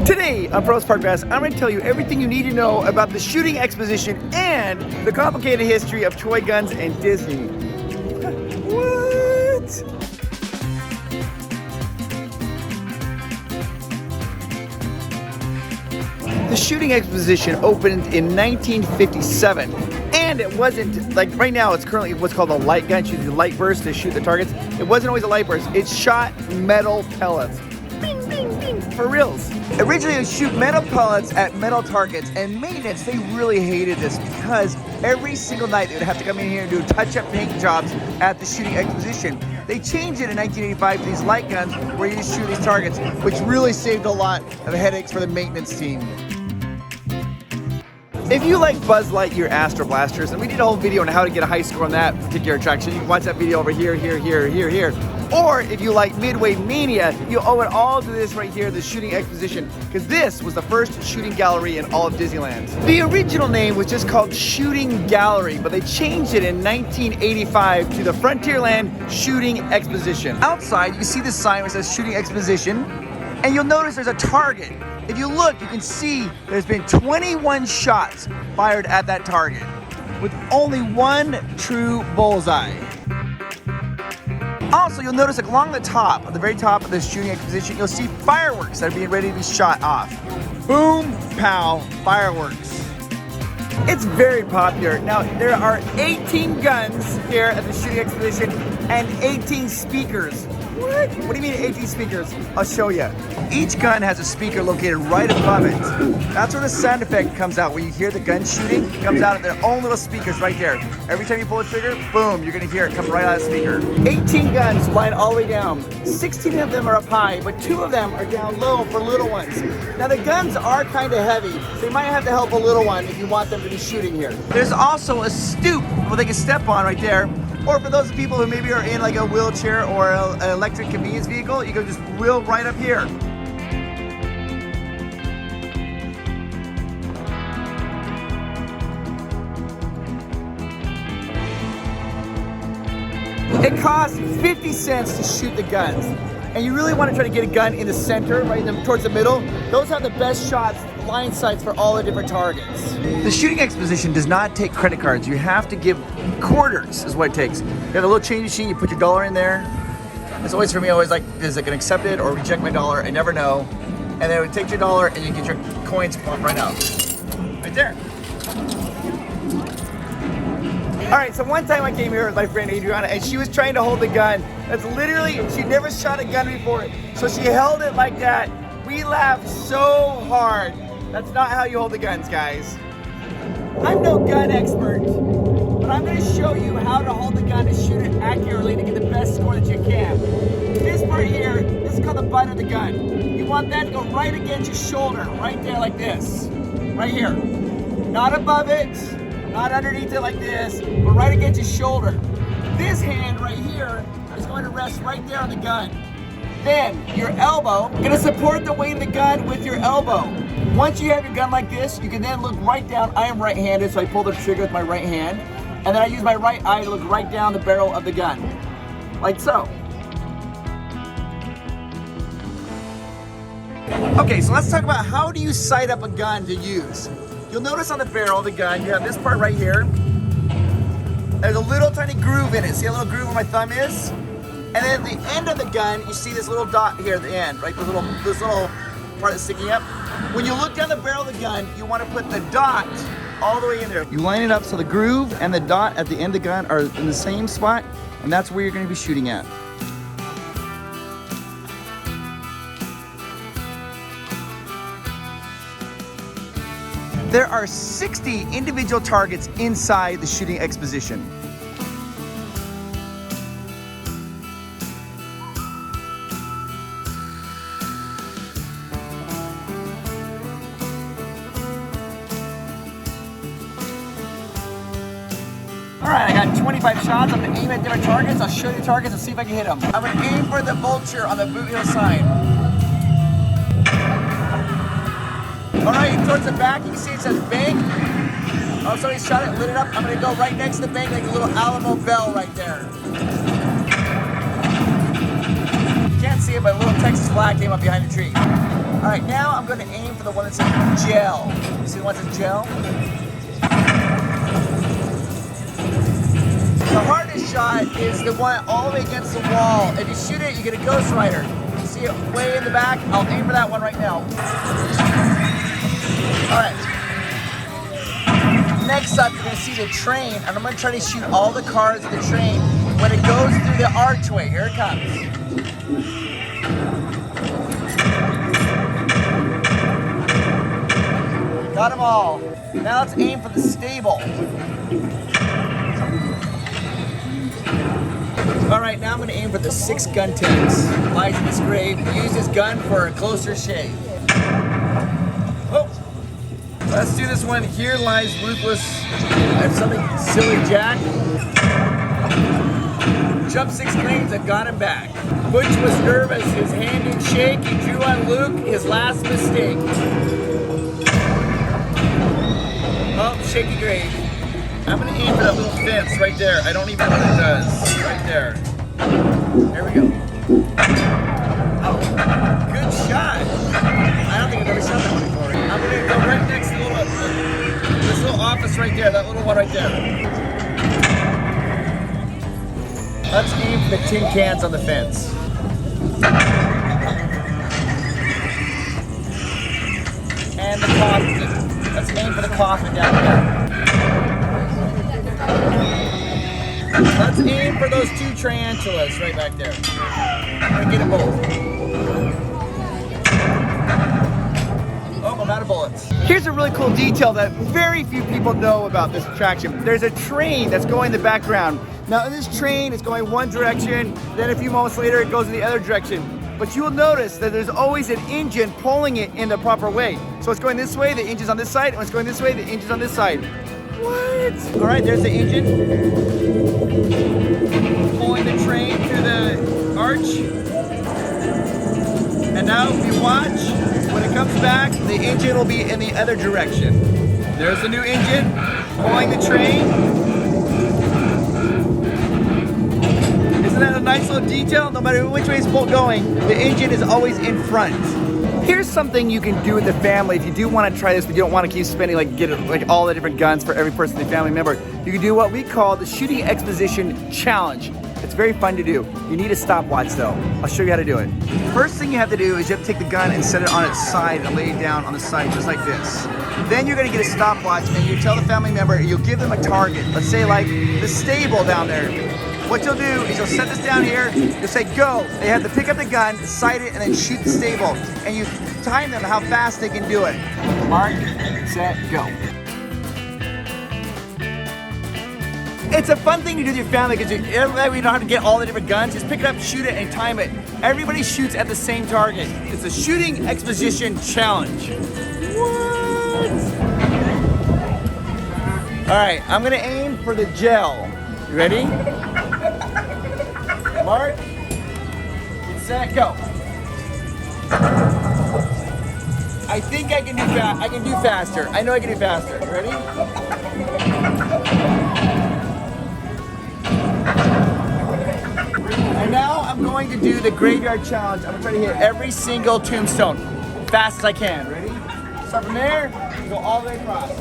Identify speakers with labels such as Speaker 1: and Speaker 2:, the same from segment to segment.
Speaker 1: Today on Provost Podcast, I'm going to tell you everything you need to know about the shooting exposition and the complicated history of toy guns and Disney. What? The shooting exposition opened in 1957, and it wasn't like right now. It's currently what's called a light gun, using the light burst to shoot the targets. It wasn't always a light burst. It shot metal pellets. Bing, bing, bing, for reals. Originally, it would shoot metal pellets at metal targets, and maintenance, they really hated this because every single night they would have to come in here and do touch-up paint jobs at the shooting exposition. They changed it in 1985 to these light guns where you just shoot these targets, which really saved a lot of headaches for the maintenance team. If you like Buzz Lightyear Astro Blasters, and we did a whole video on how to get a high score on that particular attraction, you can watch that video over here, here, here, here, here. Or if you like Midway Mania, you owe it all to this right here, the shooting exposition, because this was the first shooting gallery in all of Disneyland. The original name was just called Shooting Gallery, but they changed it in 1985 to the Frontierland Shooting Exposition. Outside, you see this sign which says Shooting Exposition, and you'll notice there's a target. If you look, you can see there's been 21 shots fired at that target, with only one true bullseye. Also, you'll notice like along the top, at the very top of the shooting exposition, you'll see fireworks that are being ready to be shot off. Boom, pow, fireworks. It's very popular. Now, there are 18 guns here at the shooting exposition and 18 speakers. What? What do you mean 18 speakers? I'll show you. Each gun has a speaker located right above it. That's where the sound effect comes out. When you hear the gun shooting, it comes out of their own little speakers right there. Every time you pull the trigger, boom, you're gonna hear it come right out of the speaker. 18 guns lined all the way down. 16 of them are up high, but 2 of them are down low for little ones. Now the guns are kind of heavy, so you might have to help a little one if you want them to be shooting here. There's also a stoop where they can step on right there. Or for those people who maybe are in like a wheelchair or an electric convenience vehicle, you can just wheel right up here. It costs 50 cents to shoot the guns. And you really want to try to get a gun in the center, right towards the middle. Those have the best shots, line sights for all the different targets. The shooting exposition does not take credit cards. You have to give quarters is what it takes. You have a little change machine, you put your dollar in there. It's always for me, always like, is it gonna accept it or reject my dollar? I never know. And then it would take your dollar and you get your coins right out. Right there. All right, so one time I came here with my friend Adriana and she was trying to hold the gun. That's literally, she'd never shot a gun before. So she held it like that. We laughed so hard. That's not how you hold the guns, guys. I'm no gun expert, but I'm gonna show you how to hold the gun and shoot it accurately to get the best score that you can. This part here, this is called the butt of the gun. You want that to go right against your shoulder, right there like this. Right here. Not above it, not underneath it like this, but right against your shoulder. This hand right here is going to rest right there on the gun. Then your elbow, you're gonna support the weight of the gun with your elbow. Once you have your gun like this, you can then look right down. I am right-handed, so I pull the trigger with my right hand. And then I use my right eye to look right down the barrel of the gun. Like so. Okay, so let's talk about how do you sight up a gun to use. You'll notice on the barrel of the gun, you have this part right here. There's a little tiny groove in it. See how little groove where my thumb is? And then at the end of the gun, you see this little dot here at the end, right? This little part that's sticking up. When you look down the barrel of the gun, you want to put the dot all the way in there. You line it up so the groove and the dot at the end of the gun are in the same spot, and that's where you're going to be shooting at. There are 60 individual targets inside the shooting exposition. All right, I got 25 shots. I'm gonna aim at different targets. I'll show you the targets and see if I can hit them. I'm gonna aim for the vulture on the boot heel sign. All right, towards the back, you can see it says bank. Oh, somebody shot it, lit it up. I'm gonna go right next to the bank, like a little Alamo bell right there. Can't see it, but a little Texas flag came up behind the tree. All right, now I'm going to aim for the one that says gel. You see the one that says gel? The hardest shot is the one all the way against the wall. If you shoot it, you get a Ghost Rider. You see it way in the back? I'll aim for that one right now. All right. Next up, you're going to see the train, and I'm going to try to shoot all the cars of the train when it goes through the archway. Here it comes. Got them all. Now let's aim for the stable. All right, now I'm going to aim for the 6 gun tanks. Lies in this grave. Use this gun for a closer shave. Oh. Let's do this one. Here lies ruthless. I have something silly Jack. Jumped 6 cranes and got him back. Butch was nervous. His hand didn't shake. He drew on Luke. His last mistake. Oh, shaky grave. I'm going to aim for that little fence right there. I don't even know what it does. Right there. There we go. Oh, good shot. I don't think I've ever shot that one before. I'm going to go right next to this little office right there. That little one right there. Let's aim for the tin cans on the fence. And the coffin. Let's aim for the coffin down there. Let's aim for those 2 tarantulas right back there. I'm gonna get them both. Oh, I'm out of bullets. Here's a really cool detail that very few people know about this attraction. There's a train that's going in the background. Now, in this train, it's going one direction, then a few moments later, it goes in the other direction. But you will notice that there's always an engine pulling it in the proper way. So it's going this way, the engine's on this side, and it's going this way, the engine's on this side. What? All right, there's the engine. Pulling the train through the arch. And now if you watch, when it comes back, the engine will be in the other direction. There's the new engine pulling the train. Isn't that a nice little detail? No matter which way it's going, the engine is always in front. Here's something you can do with the family if you do want to try this, but you don't want to keep spending get all the different guns for every person in the family member. You can do what we call the Shooting Exposition Challenge. It's very fun to do. You need a stopwatch though. I'll show you how to do it. First thing you have to do is you have to take the gun and set it on its side and lay it down on the side just like this. Then you're going to get a stopwatch and you tell the family member, you'll give them a target. Let's say like the stable down there. What you'll do is you'll set this down here, you'll say go. They have to pick up the gun, sight it, and then shoot the stable. And you time them how fast they can do it. Mark, set, go. It's a fun thing to do with your family because you don't have to get all the different guns. Just pick it up, shoot it, and time it. Everybody shoots at the same target. It's a Shooting Exposition Challenge. What? All right, I'm gonna aim for the gel. You ready? Mark, set, go. I think I can do faster. I know I can do faster. You ready? And now I'm going to do the graveyard challenge. I'm gonna try to hit every single tombstone fast as I can. Ready? Start from there, go all the way across.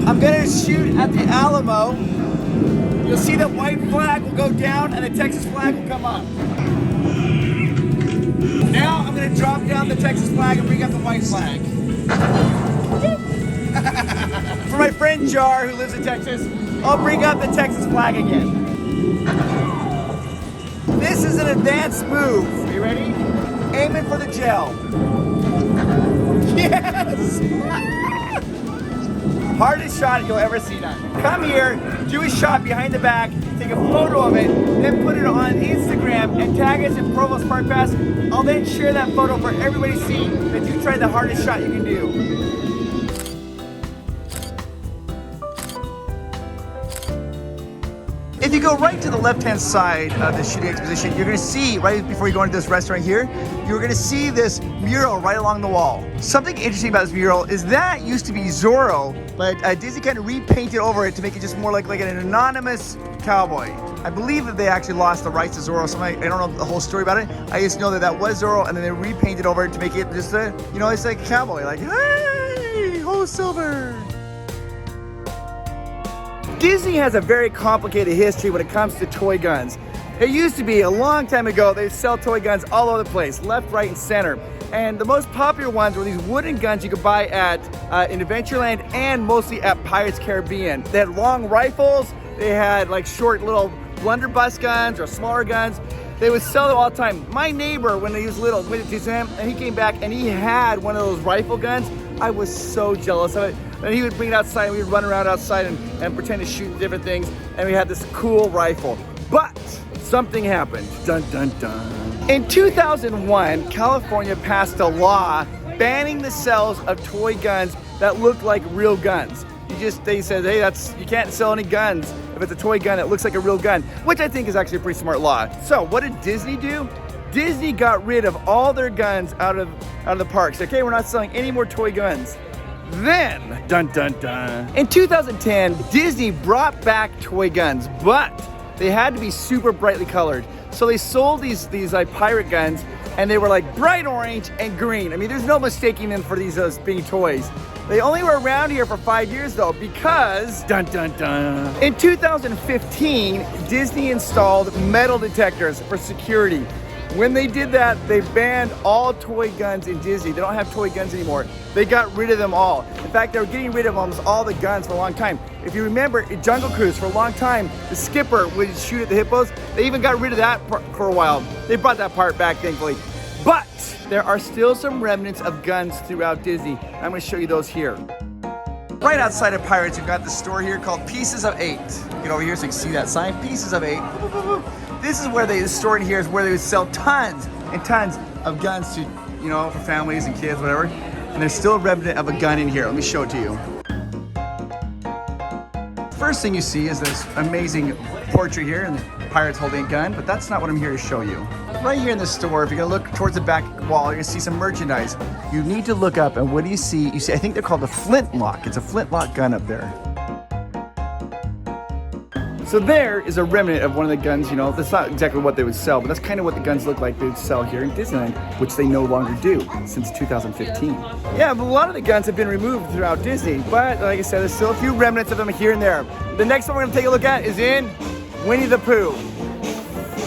Speaker 1: I'm gonna shoot at the Alamo. You'll see the white flag will go down and the Texas flag will come up. Now I'm gonna drop down the Texas flag and bring up the white flag. For my friend Jar, who lives in Texas, I'll bring up the Texas flag again. This is an advanced move. Are you ready? Aiming for the gel. Yes! Hardest shot you'll ever see done. Come here, do a shot behind the back, take a photo of it, then put it on Instagram and tag us at Provost Park Pass. I'll then share that photo for everybody to see that you tried the hardest shot you can do. If you go right to the left-hand side of the shooting exposition, you're gonna see, right before you go into this restaurant here, you're gonna see this mural right along the wall. Something interesting about this mural is that used to be Zorro, but Disney kind of repainted over it to make it just more like an anonymous cowboy. I believe that they actually lost the rights to Zorro, so I don't know the whole story about it. I just know that that was Zorro, and then they repainted over it to make it just a, you know, it's like a cowboy, like, hey, ho, silver. Disney has a very complicated history when it comes to toy guns. It used to be a long time ago, they sell toy guns all over the place, left, right, and center. And the most popular ones were these wooden guns you could buy at in Adventureland and mostly at Pirates Caribbean. They had long rifles, they had like short little blunderbuss guns or smaller guns. They would sell them all the time. My neighbor, when he was little, went to Disneyland and he came back and he had one of those rifle guns. I was so jealous of it. And he would bring it outside and we would run around outside and pretend to shoot different things. And we had this cool rifle. But something happened. Dun, dun, dun. In 2001, California passed a law banning the sales of toy guns that looked like real guns. They said, hey, you can't sell any guns if it's a toy gun that looks like a real gun, which I think is actually a pretty smart law. So what did Disney do? Disney got rid of all their guns out of the parks. Okay, we're not selling any more toy guns. Then, dun dun dun. In 2010, Disney brought back toy guns, but they had to be super brightly colored. So they sold these like pirate guns, and they were like bright orange and green. I mean, there's no mistaking them for these being toys. They only were around here for 5 years though, because, dun dun dun. In 2015, Disney installed metal detectors for security. When they did that, they banned all toy guns in Disney. They don't have toy guns anymore. They got rid of them all. In fact, they were getting rid of almost all the guns for a long time. If you remember, in Jungle Cruise, for a long time, the skipper would shoot at the hippos. They even got rid of that for a while. They brought that part back, thankfully. But there are still some remnants of guns throughout Disney. I'm gonna show you those here. Right outside of Pirates, you've got the store here called Pieces of 8. Get over here so you can see that sign, Pieces of 8. This is where the store in here is where they would sell tons and tons of guns to, you know, for families and kids, whatever. And there's still a remnant of a gun in here. Let me show it to you. First thing you see is this amazing portrait here and the pirates holding a gun, but that's not what I'm here to show you. Right here in the store, if you're gonna look towards the back wall, you're gonna see some merchandise. You need to look up, and what do you see? You see, I think they're called the flintlock. It's a flintlock gun up there. So there is a remnant of one of the guns, you know, that's not exactly what they would sell, but that's kind of what the guns look like they would sell here in Disneyland, which they no longer do since 2015. Yeah, but a lot of the guns have been removed throughout Disney, but like I said, there's still a few remnants of them here and there. The next one we're gonna take a look at is in Winnie the Pooh.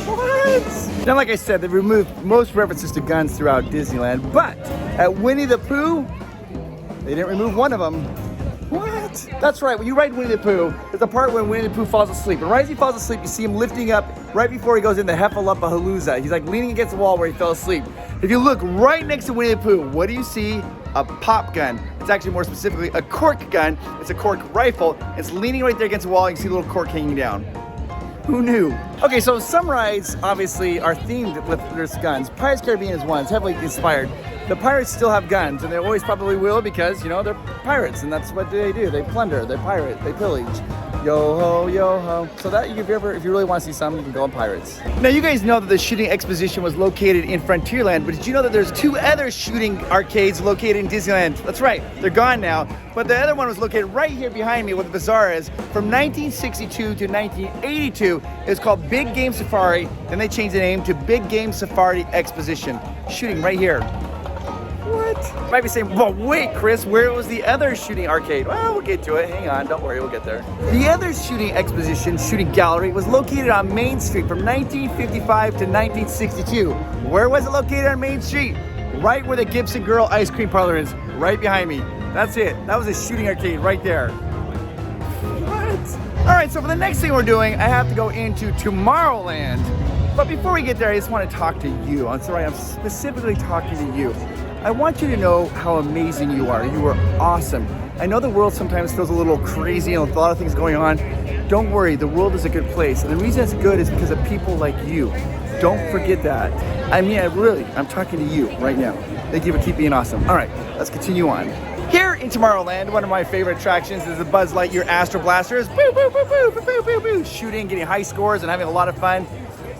Speaker 1: What? Now, like I said, they've removed most references to guns throughout Disneyland, but at Winnie the Pooh, they didn't remove one of them. What? That's right, when you ride Winnie the Pooh, there's a part when Winnie the Pooh falls asleep. And right as he falls asleep, you see him lifting up right before he goes into Heffalumpa-Halooza. He's like leaning against the wall where he fell asleep. If you look right next to Winnie the Pooh, what do you see? A pop gun. It's actually more specifically a cork gun. It's a cork rifle. It's leaning right there against the wall. You can see a little cork hanging down. Who knew? Okay, so some rides obviously are themed with there's guns. Pirates Caribbean is one, it's heavily inspired. The pirates still have guns, and they always probably will because, you know, they're pirates, and that's what they do. They plunder, they pirate, they pillage. Yo ho, yo ho. So that if you really want to see some, you can go on Pirates. Now you guys know that the Shooting Exposition was located in Frontierland, but did you know that there's 2 other shooting arcades located in Disneyland? That's right, they're gone now. But the other one was located right here behind me where the bazaar is. From 1962 to 1982, it was called Big Game Safari. Then they changed the name to Big Game Safari Exposition. Shooting right here. What? You might be saying, well, wait, Chris, where was the other shooting arcade? Well, we'll get to it. Hang on, don't worry, we'll get there. The other shooting exposition, shooting gallery, was located on Main Street from 1955 to 1962. Where was it located on Main Street? Right where the Gibson Girl ice cream parlor is, right behind me. That's it. That was a shooting arcade right there. What? All right, so for the next thing we're doing, I have to go into Tomorrowland. But before we get there, I just want to talk to you. I'm sorry, I'm specifically talking to you. I want you to know how amazing you are. You are awesome. I know the world sometimes feels a little crazy and a lot of things going on. Don't worry, the world is a good place. And the reason it's good is because of people like you. Don't forget that. I mean, I'm talking to you right now. Thank you for keeping being awesome. All right, let's continue on. Here in Tomorrowland, one of my favorite attractions is the Buzz Lightyear Astro Blasters. Boo, boo, boo, boo, boo, boo, boo, boo. Shooting, getting high scores, and having a lot of fun.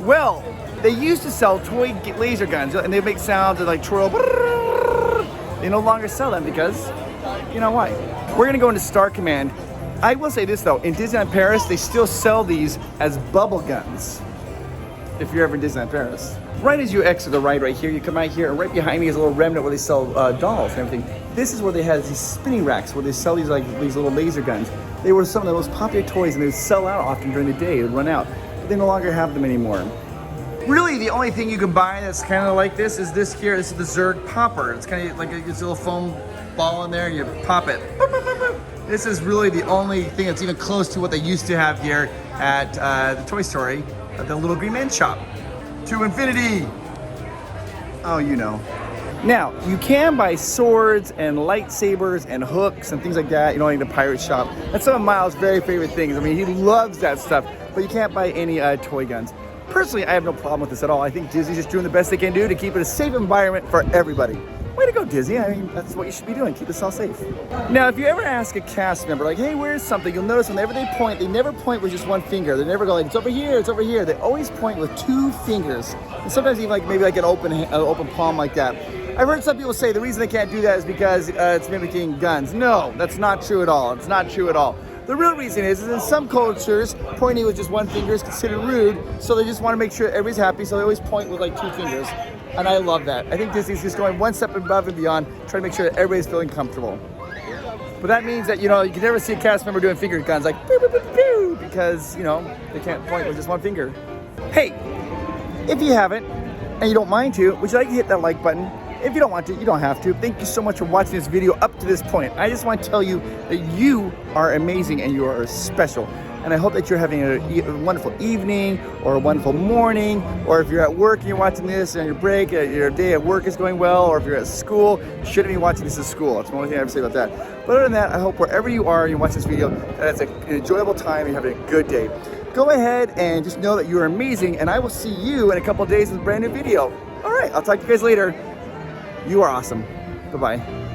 Speaker 1: Well, they used to sell toy laser guns, and they make sounds that like twirl. They no longer sell them because, you know why? We're gonna go into Star Command. I will say this though, in Disneyland Paris, they still sell these as bubble guns. If you're ever in Disneyland Paris. Right as you exit the ride right here, you come out here, and right behind me is a little remnant where they sell dolls and everything. This is where they have these spinning racks where they sell these these little laser guns. They were some of the most popular toys, and they would sell out often during the day. They would run out, but they no longer have them anymore. Really, the only thing you can buy that's kind of like this is this here. This is the Zerg Popper. It's kind of like this little foam ball in there, and you pop it. Boop, boop, boop, boop. This is really the only thing that's even close to what they used to have here at the Toy Story, at the Little Green Man shop. To infinity. Oh, you know. Now, you can buy swords and lightsabers and hooks and things like that, you know, in the pirate shop. That's some of Miles' very favorite things. I mean, he loves that stuff, but you can't buy any toy guns. Personally, I have no problem with this at all. I think Disney's just doing the best they can do to keep it a safe environment for everybody. Way to go, Disney. I mean, that's what you should be doing. Keep us all safe. Now, if you ever ask a cast member, like, hey, where's something? You'll notice whenever they point, they never point with just one finger. They never go like, it's over here, it's over here. They always point with two fingers. And sometimes even like maybe like an open palm like that. I've heard some people say the reason they can't do that is because it's mimicking guns. No, that's not true at all. It's not true at all. The real reason is in some cultures, pointing with just one finger is considered rude, so they just want to make sure everybody's happy, so they always point with like two fingers. And I love that. I think Disney's just going one step above and beyond, trying to make sure that everybody's feeling comfortable. But that means that, you know, you can never see a cast member doing finger guns like pew, pew, pew, pew, because, you know, they can't point with just one finger. Hey, if you haven't, and you don't mind to, would you like to hit that like button? If you don't want to, you don't have to. Thank you so much for watching this video up to this point. I just want to tell you that you are amazing and you are special. And I hope that you're having a wonderful evening or a wonderful morning, or if you're at work and you're watching this on your break, your day at work is going well, or if you're at school, you shouldn't be watching this at school. That's the only thing I have to say about that. But other than that, I hope wherever you are and you watch this video, that it's an enjoyable time and you're having a good day. Go ahead and just know that you're amazing, and I will see you in a couple of days with a brand new video. All right, I'll talk to you guys later. You are awesome. Bye-bye.